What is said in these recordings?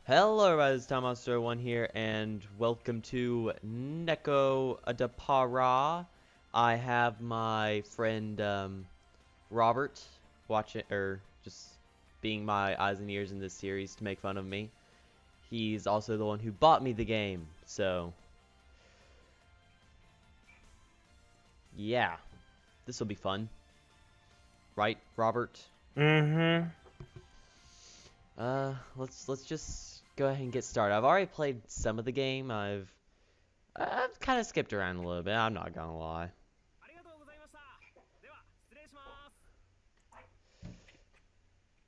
Hello everybody, it's ep.1 here, and welcome to Nekopara. I have my friend Robert watching, or just being my eyes and ears in this series to make fun of me. He's also the one who bought me the game, so yeah, this will be fun. Right, Robert? Mm-hmm. Let's just go ahead and get started. I've already played some of the game. I've kind of skipped around a little bit. I'm not gonna lie.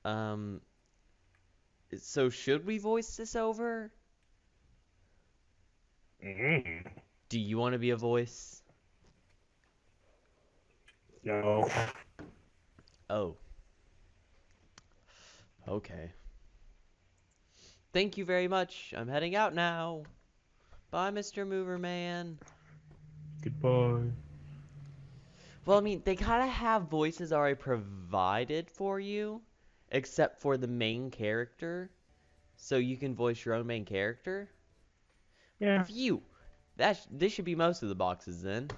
Um, so should we voice this over? Do you want to be a voice? No. Oh, okay. Thank you very much. I'm heading out now. Bye, Mr. Mover Man. Goodbye. Well, I mean, they kind of have voices already provided for you, except for the main character. So you can voice your own main character. Yeah. Phew. This should be most of the boxes then.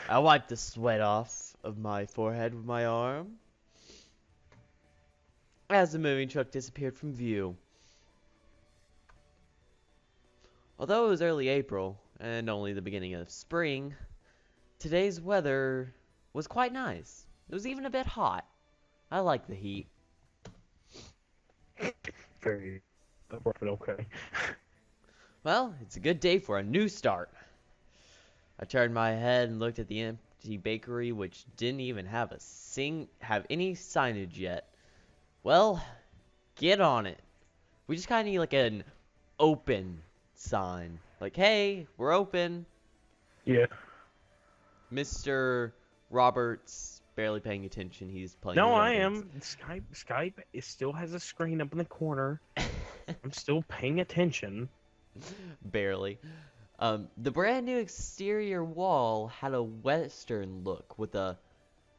I wiped the sweat off of my forehead with my arm as the moving truck disappeared from view. Although it was early April and only the beginning of spring, today's weather was quite nice. It was even a bit hot. I like the heat. Very abrupt, but okay. Well, it's a good day for a new start. I turned my head and looked at the empty bakery, which didn't even have any signage yet. Well, get on it. We just kind of need like an open sign. Like, hey, we're open. Yeah. Mr. Roberts barely paying attention. He's playing No, his own I games. am. Skype it still has a screen up in the corner. I'm still paying attention. Barely. The brand new exterior wall had a western look with a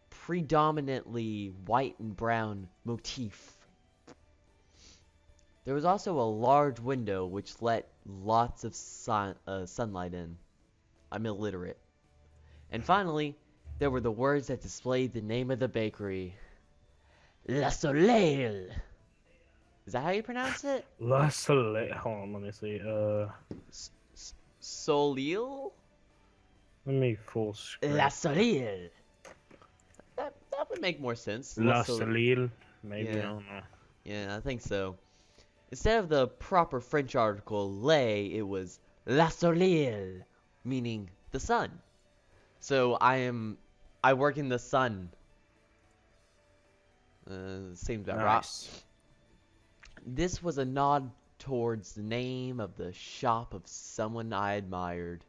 predominantly white and brown motif. There was also a large window which let lots of sunlight in. I'm illiterate. And finally, there were the words that displayed the name of the bakery. La Soleil. Is that how you pronounce it? La Soleil. Hold on, let me see. Soleil? Let me full screen. La Soleil. That would make more sense. La Soleil. Maybe, Yeah. I don't know. Yeah, I think so. Instead of the proper French article lait, it was La Soleil, meaning the sun. So I work in the sun. Seems about Nice. right. This was a nod towards the name of the shop of someone I admired.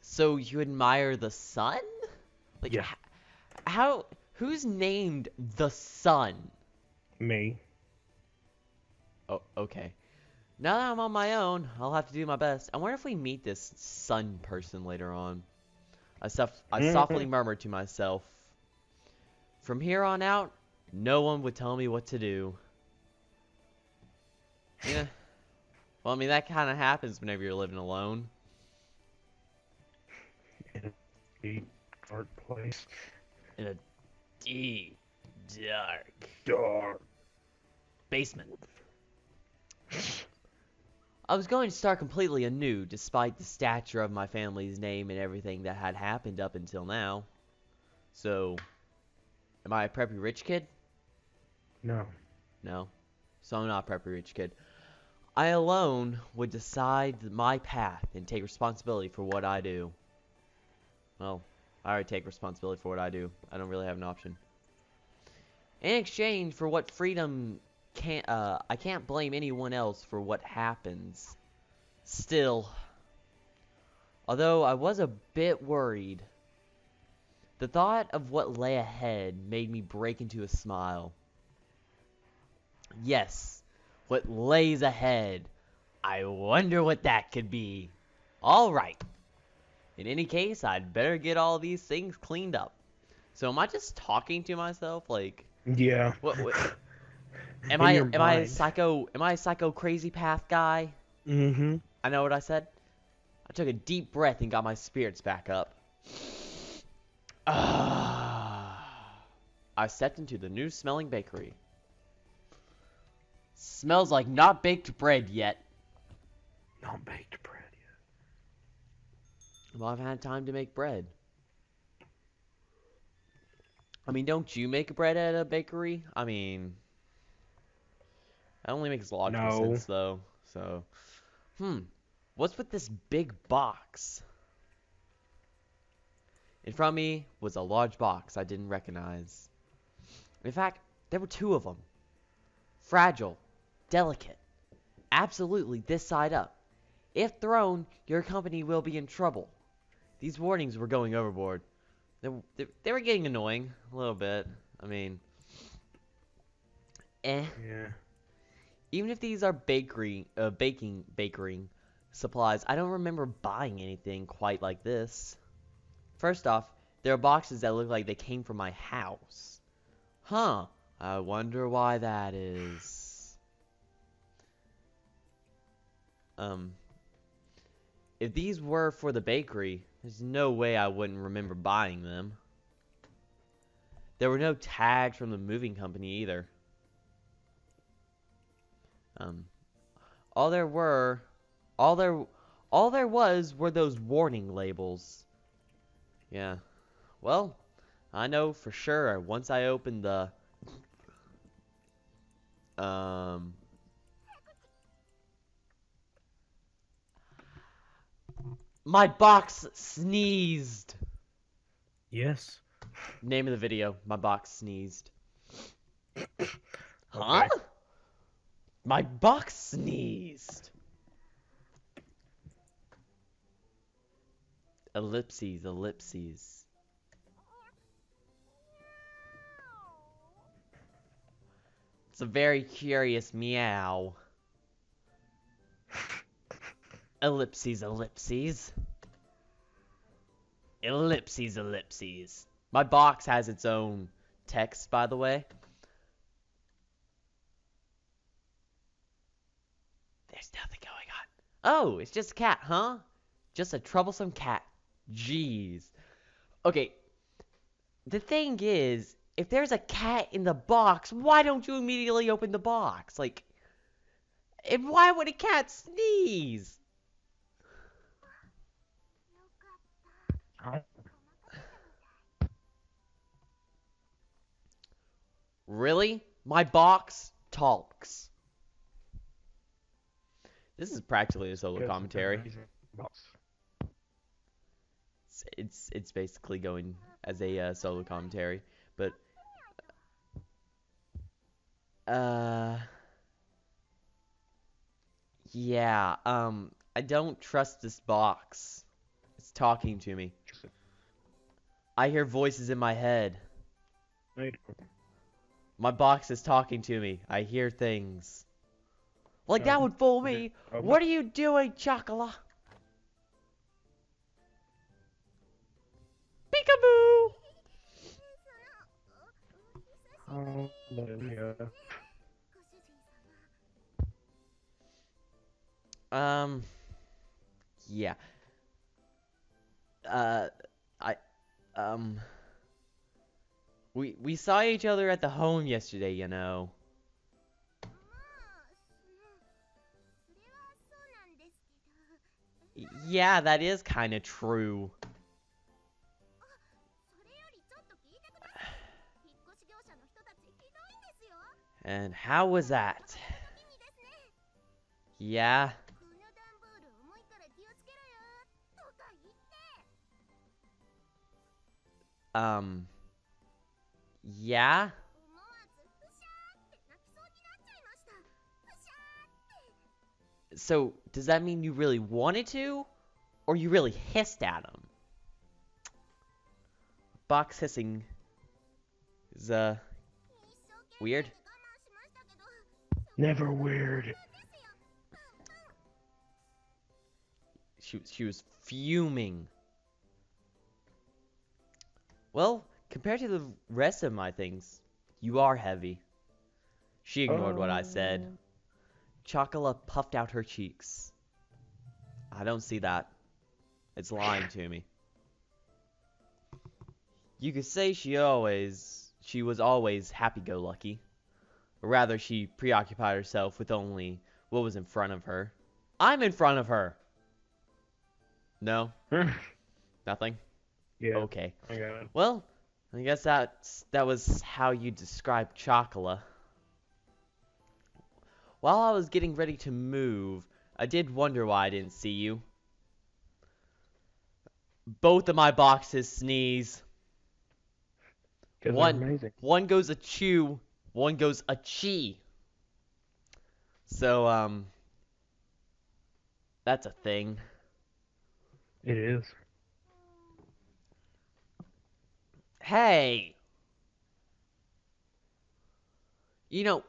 So you admire the sun? Like, Yeah. who's named the sun? Me. Oh, okay. Now that I'm on my own, I'll have to do my best. I wonder if we meet this sun person later on. I softly murmured to myself. From here on out, no one would tell me what to do. Yeah. Well, I mean, that kind of happens whenever you're living alone. In a deep, dark place. In a deep, Dark. basement. I was going to start completely anew, despite the stature of my family's name and everything that had happened up until now. So, am I a preppy rich kid? No. No. So I'm not a preppy rich kid. I alone would decide my path and take responsibility for what I do. Well, I already take responsibility for what I do. I don't really have an option. In exchange for what freedom I can't blame anyone else for what happens. Still, although I was a bit worried, the thought of what lay ahead made me break into a smile. Yes, what lays ahead. I wonder what that could be. Alright. In any case, I'd better get all these things cleaned up. So am I just talking to myself? Like, Yeah. what Am In I your am I a mind. psycho crazy path guy? Mm-hmm. I know what I said. I took a deep breath and got my spirits back up. Ah. I stepped into the new smelling bakery. Smells like not baked bread yet. Not baked bread Well, I've had time to make bread. I mean, don't you make bread at a bakery? I mean, that only makes yet. logical No. sense, though. So, what's with this big box? In front of me was a large box I didn't recognize. In fact, there were two of them. Fragile, delicate, absolutely this side up. If thrown, your company will be in trouble. These warnings were going overboard. They were getting annoying a little bit. I mean, eh. Yeah. Even if these are baking supplies, I don't remember buying anything quite like this. First off, there are boxes that look like they came from my house. Huh. I wonder why that is. If these were for the bakery, there's no way I wouldn't remember buying them. There were no tags from the moving company either. Um, all there were, all there, all there was were those warning labels. Yeah. Well, I know for sure once I opened the, um, my box sneezed. Yes. Name of the video, my box sneezed. Huh? Okay. My box sneezed. Ellipses, ellipses. It's a very curious meow. Ellipses, ellipses. Ellipses, ellipses. My box has its own text, by the way. There's nothing going on. Oh, it's just a cat, huh? Just a troublesome cat. Jeez. Okay, the thing is, if there's a cat in the box, why don't you immediately open the box? Like, and why would a cat sneeze? I- Really? My box talks. This is practically a solo Because it's an commentary. amazing box. It's basically going as a solo commentary, but uh, yeah. I don't trust this box. It's talking to me. I hear voices in my head. Wait. My box is talking to me. I hear things. Like that Um, would fool okay. me. What are you doing, Chocola? Peekaboo! Hallelujah. Yeah. Uh, I, um, we saw each other at the home yesterday, you know. Yeah, that is kind of true. And how was that? Yeah. Um. Yeah. So, does that mean you really wanted to? Or you really hissed at him? Box hissing is, weird. Never weird. She was fuming. Well, compared to the rest of my things, you are heavy. She ignored what I said. Uh, Chocolate puffed out her cheeks. I don't see that. It's lying to me. You could say she was always happy-go-lucky. Or rather, she preoccupied herself with only what was in front of her. I'm in front of her! No? Nothing? yeah, Okay. I got it. Well, I guess that was how you describe Chocolate. While I was getting ready to move, I did wonder why I didn't see you. Both of my boxes sneeze. Because they're One amazing. one goes a chew, one goes a chi. So that's a thing. It is. Hey, you know,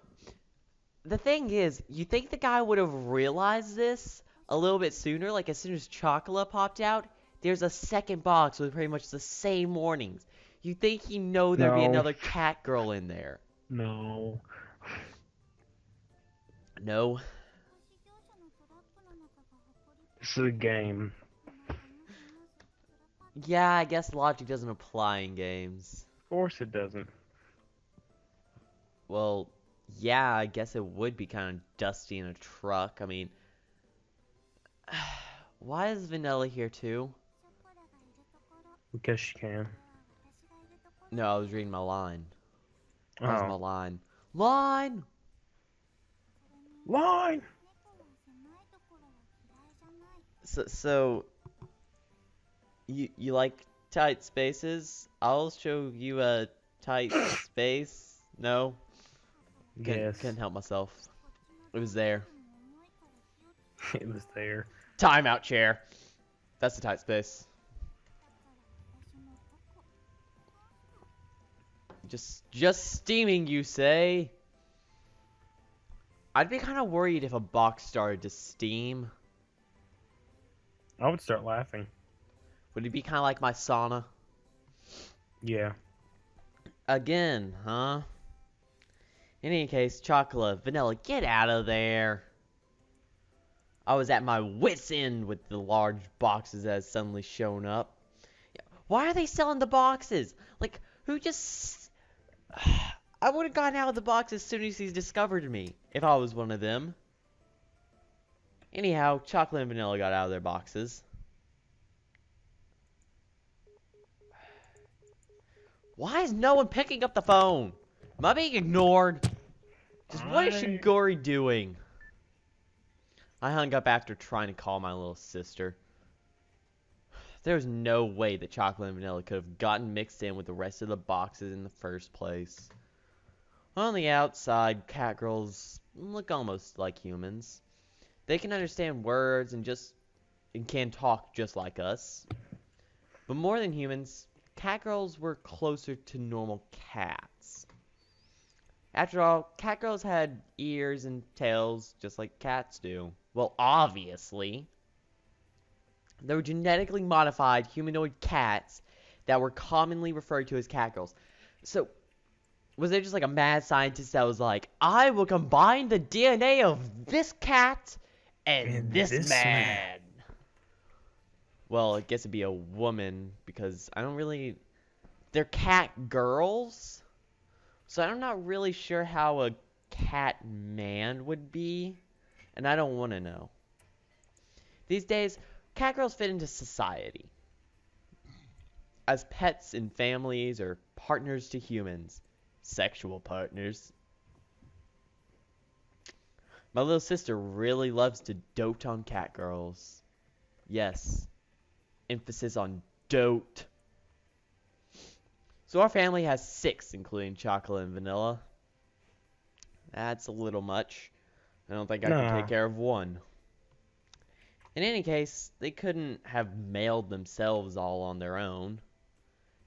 the thing is, you think the guy would have realized this a little bit sooner? Like as soon as Chocolate popped out, there's a second box with pretty much the same warnings. You think he'd know there'd be No, another cat girl in there? no. No. This is a game. Yeah, I guess logic doesn't apply in games. Of course it doesn't. Well, yeah, I guess it would be kind of dusty in a truck. I mean, why is Vanilla here too? Because she can. No, I was reading my line. That was my Oh. line. Line! Line! So you like tight spaces? I'll show you a tight space. No, Yes. couldn't help myself. It was there. It was there. Timeout chair. That's the tight space. Just steaming, you say? I'd be kind of worried if a box started to steam. I would start laughing. Would it be kind of like my sauna? Yeah. Again, huh? In any case, Chocolate, Vanilla, get out of there. I was at my wit's end with the large boxes that had suddenly shown up. Why are they selling the boxes? Like, who just... I would have gotten out of the box as soon as he's discovered me, if I was one of them. Anyhow, Chocolate and Vanilla got out of their boxes. Why is no one picking up the phone? Am I being ignored? Just what is I Shigori doing? I hung up after trying to call my little sister. There's no way that Chocolate and Vanilla could have gotten mixed in with the rest of the boxes in the first place. On the outside, cat girls look almost like humans. They can understand words and can talk just like us. But more than humans, cat girls were closer to normal cats. After all, cat girls had ears and tails just like cats do. Well, obviously. They were genetically modified humanoid cats that were commonly referred to as cat girls. So, was there just like a mad scientist that was like, I will combine the DNA of this cat and this this man. man? Well, I guess it'd be a woman because I don't really... They're cat girls? So I'm not really sure how a cat man would be. And I don't want to know. These days, cat girls fit into society as pets in families or partners to humans. Sexual partners. My little sister really loves to dote on cat girls. Yes, emphasis on dote. So our family has 6, including Chocolate and Vanilla. That's a little much. I don't think I can take Nah. care of one. In any case, they couldn't have mailed themselves all on their own.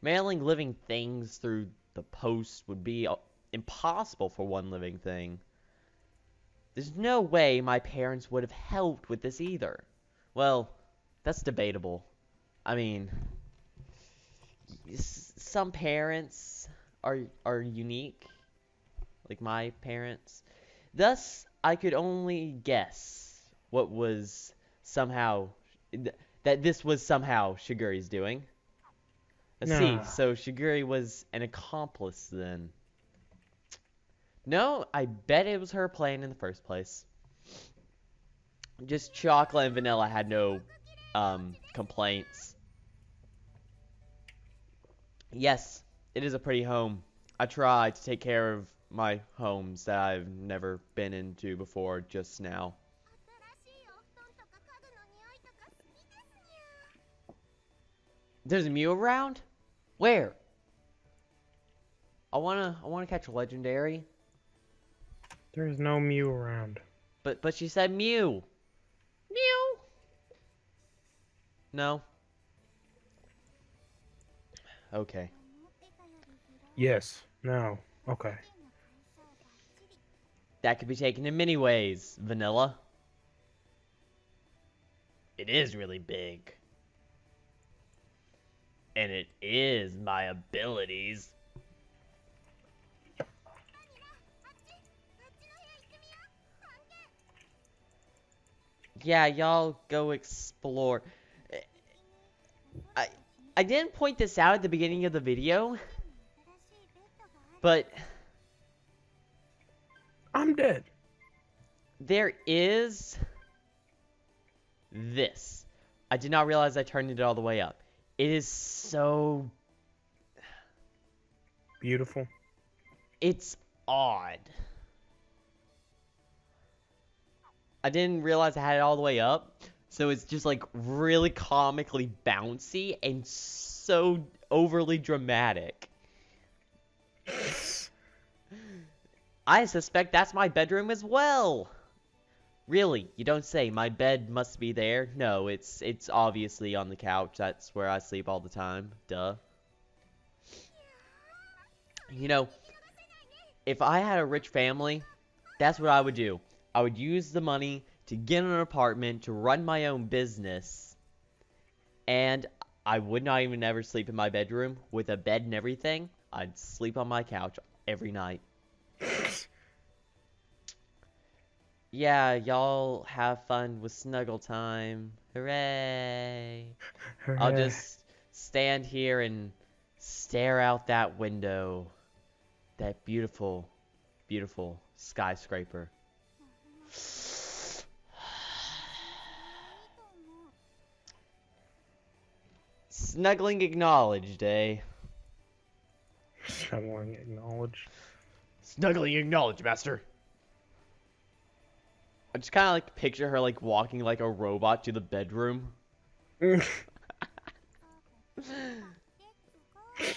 Mailing living things through the post would be impossible for one living thing. There's no way my parents would have helped with this either. Well, that's debatable. I mean, some parents are unique. like my parents. Thus, I could only guess what was somehow that this was somehow Shiguri's doing. Let's see. Nah. So Shiguri was an accomplice then. No, I bet it was her plan in the first place. Just chocolate and vanilla had no complaints. Yes, it is a pretty home. I try to take care of my homes that I've never been into before just now. There's a Mew around? Where? I wanna catch a legendary. There's no Mew around. But she said Mew. Mew. No. Okay. Yes. No. Okay. That could be taken in many ways, Vanilla. It is really big. And it is my abilities. Yeah, y'all go explore. I I didn't point this out at the beginning of the video, but I'm dead. there is this. I did not realize I turned it all the way up. It is so... Beautiful. It's odd. I didn't realize I had it all the way up. So it's just like really comically bouncy and so overly dramatic. I suspect that's my bedroom as well. Really, you don't say. My bed must be there. No, it's obviously on the couch. That's where I sleep all the time. Duh. You know, if I had a rich family, that's what I would do. I would use the money to get an apartment, to run my own business, and I would not even ever sleep in my bedroom with a bed and everything. I'd sleep on my couch every night. Yeah, y'all have fun with snuggle time. Hooray! I'll Hooray. just stand here and stare out that window. That beautiful, beautiful skyscraper. Snuggling acknowledged, eh? Snuggling acknowledged. Snuggling acknowledged, master. I just kind of like picture her like walking like a robot to the bedroom.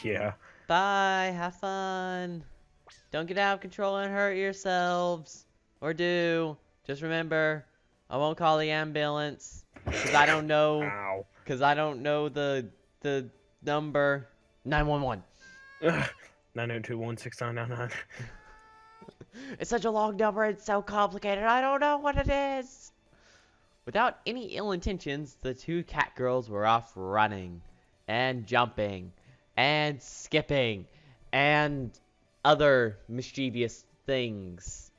Yeah. Bye, have fun. Don't get out of control and hurt yourselves. Or do. Just remember, I won't call the ambulance. Because I don't know. Ow. Because I don't know the number. 911. 902-16999. It's such a long number. It's so complicated. I don't know what it is. Without any ill intentions, the two cat girls were off running. And jumping. And skipping. And other mischievous things.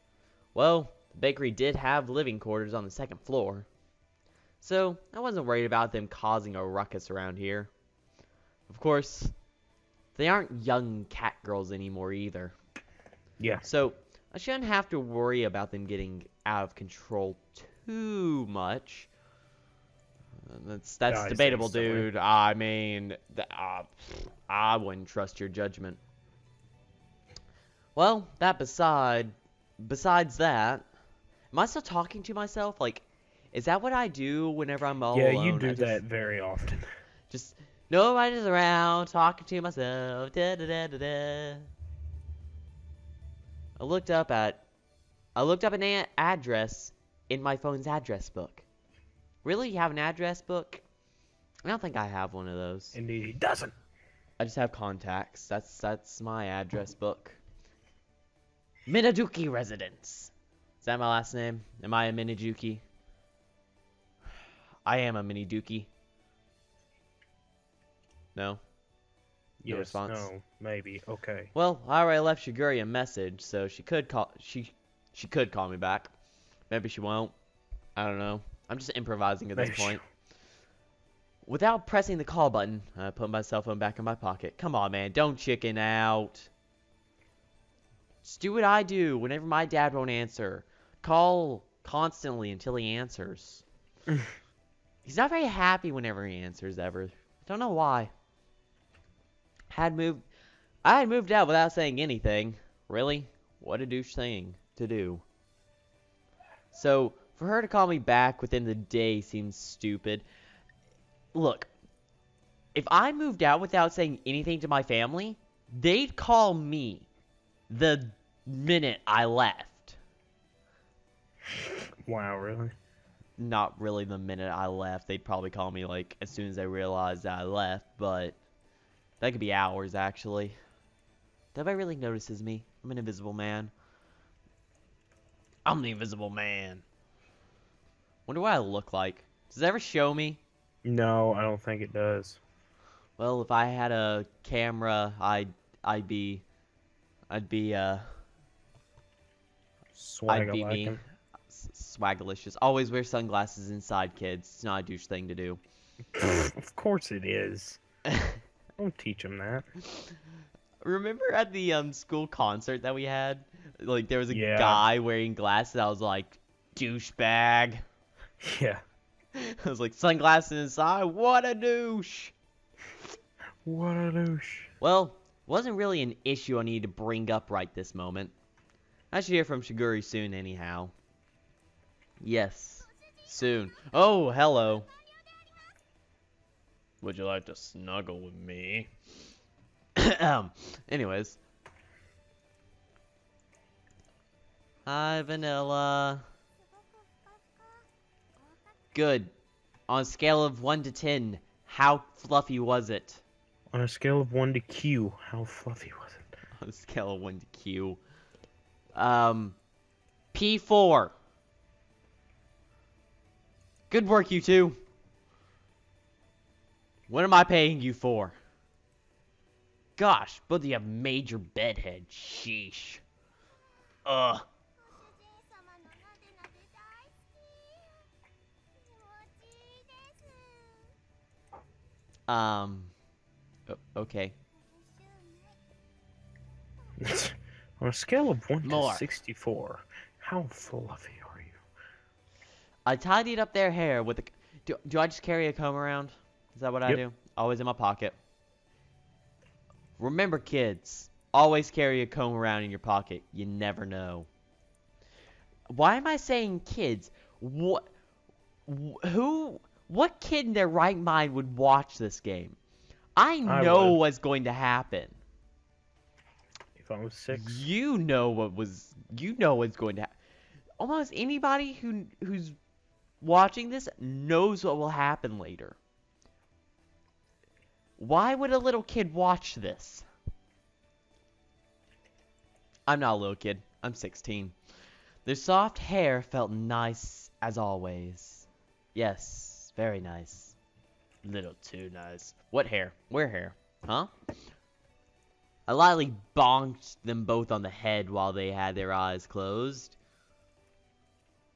Well, the bakery did have living quarters on the second floor. So, I wasn't worried about them causing a ruckus around here. Of course, they aren't young cat girls anymore either. Yeah. So, I shouldn't have to worry about them getting out of control too much. That's debatable, dude. I mean, I wouldn't trust your judgment. Well, besides that, am I still talking to myself? Like, is that what I do whenever I'm all Yeah, alone? you do that very often. Just, nobody's around, talking to myself. Da, da, da, da, da. I looked up an address in my phone's address book. Really? You have an address book? I don't think I have one of those. Indeed, he doesn't. I just have contacts. That's my address book. Minajuki Residence. Is that my last name? Am I a Minajuki? I am a Miniduki. No? No Yes, response. no, maybe. Okay. Well, I already left Shiguri a message, so she could call. She could call me back. Maybe she won't. I don't know. I'm just improvising at this Maybe. point. Without pressing the call button, I put my cell phone back in my pocket. Come on, man. Don't chicken out. Just do what I do whenever my dad won't answer. Call constantly until he answers. He's not very happy whenever he answers, ever. Don't know why. Had moved. I had moved out without saying anything. Really? What a douche thing to do. So, for her to call me back within the day seems stupid. Look, if I moved out without saying anything to my family, they'd call me the minute I left. Wow, really? Not really the minute I left. They'd probably call me, like, as soon as they realized that I left, but that could be hours, actually. Nobody really notices me. I'm an invisible man. I'm the invisible man. Wonder what I look like. Does it ever show me? No, I don't think it does. Well, if I had a camera, I'd be I'd be I'd be me. Swag-a-lackin'. Swagalicious. Always wear sunglasses inside, kids. It's not a douche thing to do. Of course it is. Don't teach them that. Remember at the school concert that we had? Like there was a Yeah. guy wearing glasses. I was like, douchebag. Yeah. I was like, sunglasses inside. What a douche. What a douche. Well, wasn't really an issue I needed to bring up right this moment. I should hear from Shiguri soon anyhow. Yes, soon. Oh, hello. Would you like to snuggle with me? Anyways. Hi, Vanilla. Good. On a scale of 1 to 10, how fluffy was it? On a scale of 1 to Q, how fluffy was it? On a scale of 1 to Q. P4. Good work, you two. What am I paying you for? Gosh, both of you have major bedhead. Sheesh. Ugh. Okay. On a scale of 1 More. to 64, how fluffy are you? I tidied up their hair with a... Do I just carry a comb around? Is that what I Yep. do? Always in my pocket. Remember, kids, always carry a comb around in your pocket. You never know. Why am I saying kids? What kid in their right mind would watch this game? I I know would. what's going to happen. If I was 6. You know what's going to happen. Almost anybody who's watching this knows what will happen later. Why would a little kid watch this? I'm not a little kid. I'm 16. Their soft hair felt nice as always. Yes, very nice. Little too nice. What hair? Where hair? Huh? I lightly bonked them both on the head while they had their eyes closed.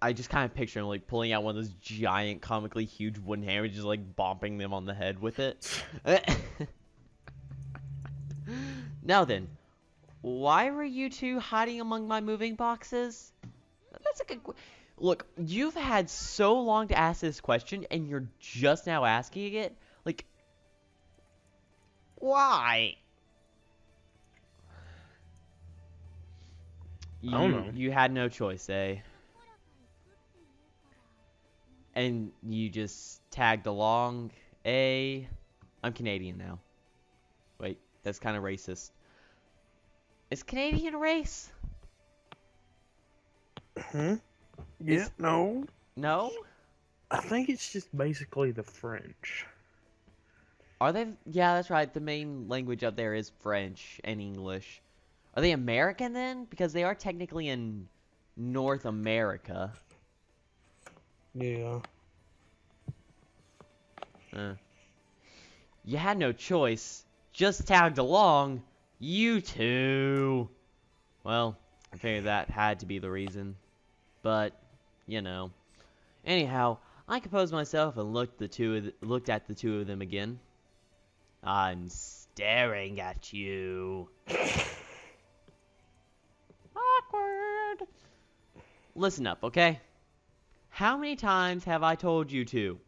I just kind of picture him like pulling out one of those giant, comically huge wooden hammers, just like bomping them on the head with it. Now then, why were you two hiding among my moving boxes? That's a good. Look, you've had so long to ask this question, and you're just now asking it. Like, why? I don't know. You had no choice, eh? And you just tagged along, eh? I'm Canadian now. Wait, that's kind of racist. Is Canadian a race? Hmm? Yeah, no. No? I think it's just basically the French. Are they? Yeah, that's right. The main language up there is French and English. Are they American then? Because they are technically in North America. Yeah. You had no choice. just tagged along. You two. Well, I figured that had to be the reason. But, you know. Anyhow, I composed myself and looked at the two of them again. I'm staring at you. Awkward. Listen up, okay? How many times have I told you to?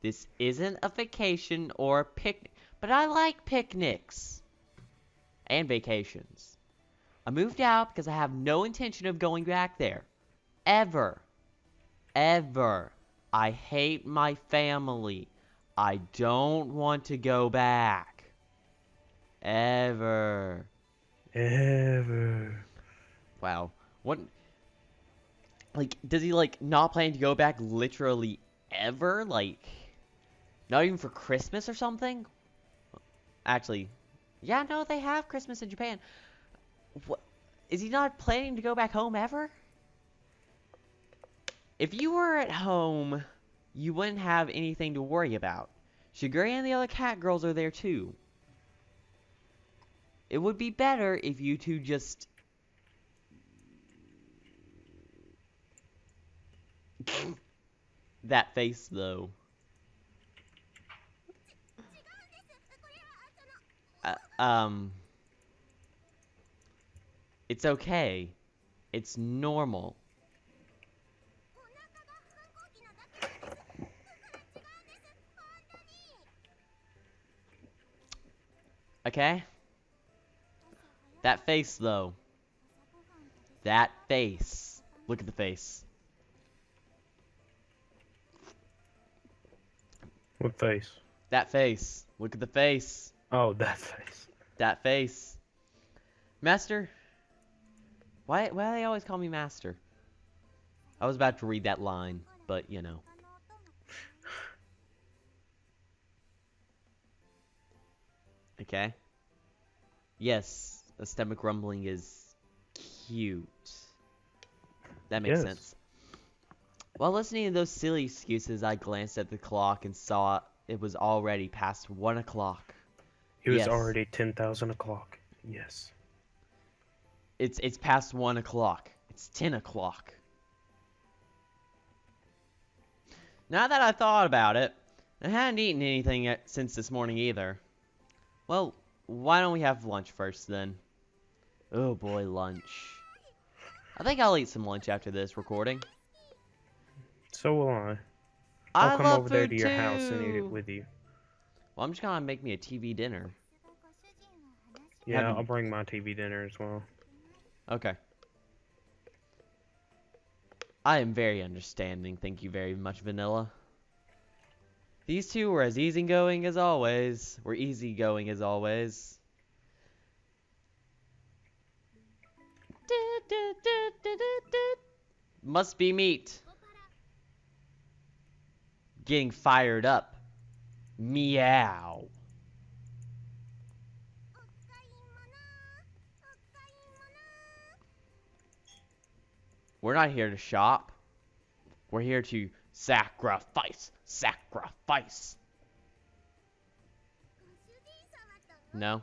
This isn't a vacation or a picnic, but I like picnics. And vacations. I moved out because I have no intention of going back there. Ever. Ever. I hate my family. I don't want to go back. Ever. Ever. Wow. What? Like, does he, like, not plan to go back literally ever? Like, not even for Christmas or something? Actually, yeah, no, they have Christmas in Japan. What? Is he not planning to go back home ever? If you were at home, you wouldn't have anything to worry about. Shigure and the other cat girls are there too. It would be better if you two just... That face, though. It's okay. It's normal. Okay? That face, though. That face. Look at the face. What face? That face. Look at the face. Oh, that face. That face. Master? Why do they always call me Master? I was about to read that line, but, you know. Okay. Yes, a stomach rumbling is cute. That makes sense. While listening to those silly excuses, I glanced at the clock and saw it was already past 1 o'clock. It was already 10,000 o'clock. Yes. It's past 1 o'clock. It's 10 o'clock. Now that I thought about it, I hadn't eaten anything since this morning either. Well, why don't we have lunch first then? Oh boy, lunch. I think I'll eat some lunch after this recording. So will I. I'll come over there to your house and eat it with you. Well, I'm just gonna make me a TV dinner. Yeah, I'll bring my TV dinner as well. Okay. I am very understanding, thank you very much, Vanilla. These two were as easygoing as always. Must be meat. Getting fired up. Meow. We're not here to shop. We're here to sacrifice. Sacrifice. No?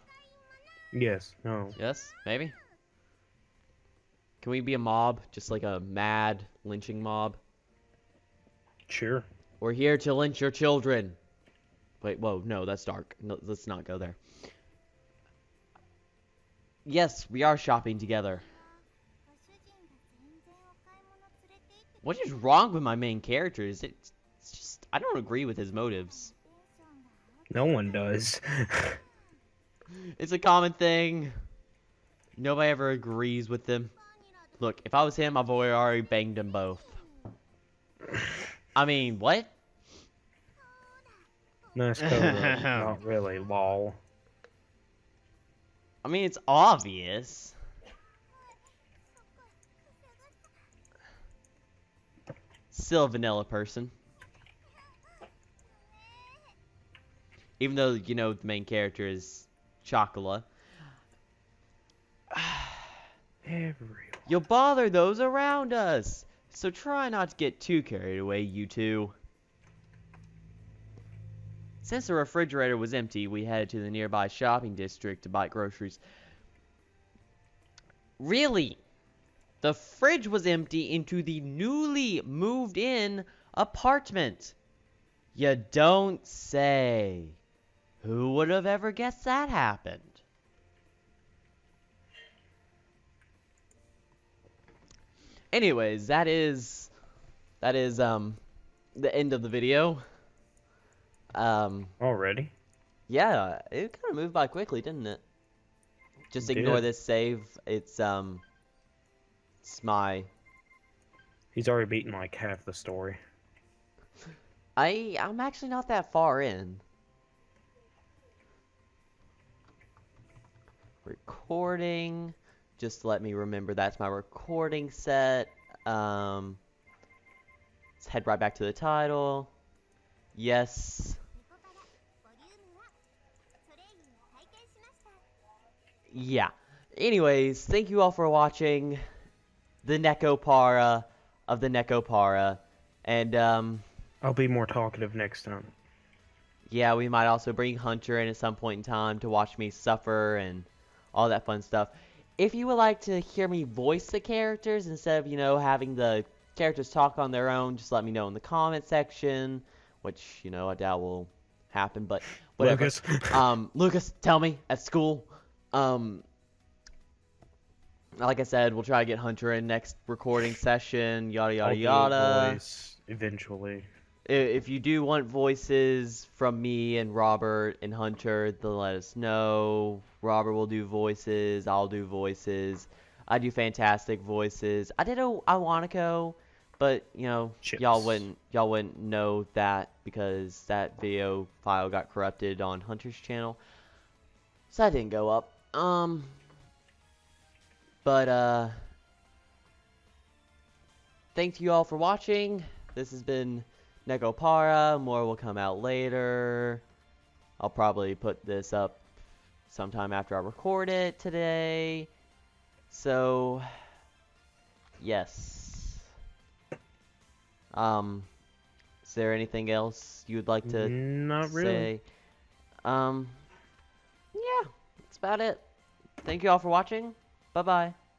Yes. No. Yes? Maybe? Can we be a mob? Just like a mad lynching mob? Sure. We're here to lynch your children. Wait, whoa, no, that's dark. No, let's not go there. Yes, we are shopping together. What is wrong with my main character? It's just, I don't agree with his motives. No one does. It's a common thing. Nobody ever agrees with them. Look, if I was him, I've already banged them both. I mean, what? Nice cover. Not really, lol. I mean, it's obvious. Still a vanilla person. Even though, you know, the main character is Chocola. Everyone. You'll bother those around us. So try not to get too carried away, you two. Since the refrigerator was empty, we headed to the nearby shopping district to buy groceries. Really? The fridge was empty into the newly moved in apartment. You don't say. Who would have ever guessed that happened? Anyways, that is the end of the video. Already? Yeah, it kind of moved by quickly, didn't it? Just ignore Did. this save. It's my. He's already beaten like half the story. I'm actually not that far in. Recording. Just let me remember that's my recording set. Let's head right back to the title. Yes. Yeah. Anyways, thank you all for watching the Nekopara of the Nekopara. And, I'll be more talkative next time. yeah, we might also bring Hunter in at some point in time to watch me suffer and all that fun stuff. If you would like to hear me voice the characters instead of, having the characters talk on their own, just let me know in the comment section, which, I doubt will happen, but whatever. Lucas. Lucas, tell me at school. Like I said, we'll try to get Hunter in next recording session, yada yada I'll do a yada. voice eventually. If you do want voices from me and Robert and Hunter, then let us know. Robert will do voices. I'll do voices. I do fantastic voices. I did a Iwanico, but Chips. y'all wouldn't know that because that video file got corrupted on Hunter's channel, so that didn't go up. But thank you all for watching. This has been Nekopara. More will come out later. I'll probably put this up sometime after I record it today. So, yes. Is there anything else you'd like to Not really. say? Yeah, that's about it. Thank you all for watching. Bye-bye.